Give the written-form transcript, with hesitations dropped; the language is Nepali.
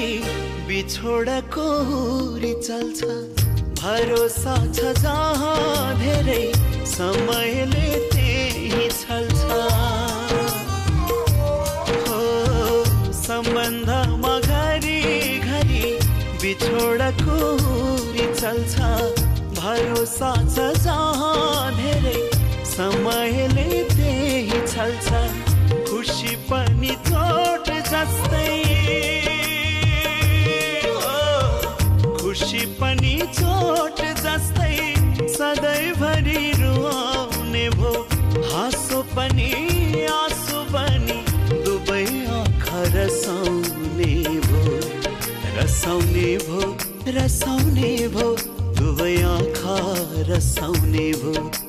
घरी बिछोडको हुरी चल्छ भरोसा छ जहाँ धेरै समयले त्यही छल्छ हो सम्बन्धमा घरी घरी बिछोडको हुरी चल्छ भरोसा छ जहाँ धेरै समयले त्यही छल्छ खुसी पनि चोट जस्तै खुसी पनि चोट जस्तै सधैँभरि रुवाउने भो हाँसो पनि आँसु पनि दुवै आँखा रसाउने भो रसाउने भो रसाउने भो दुवै आँखा रसाउने भो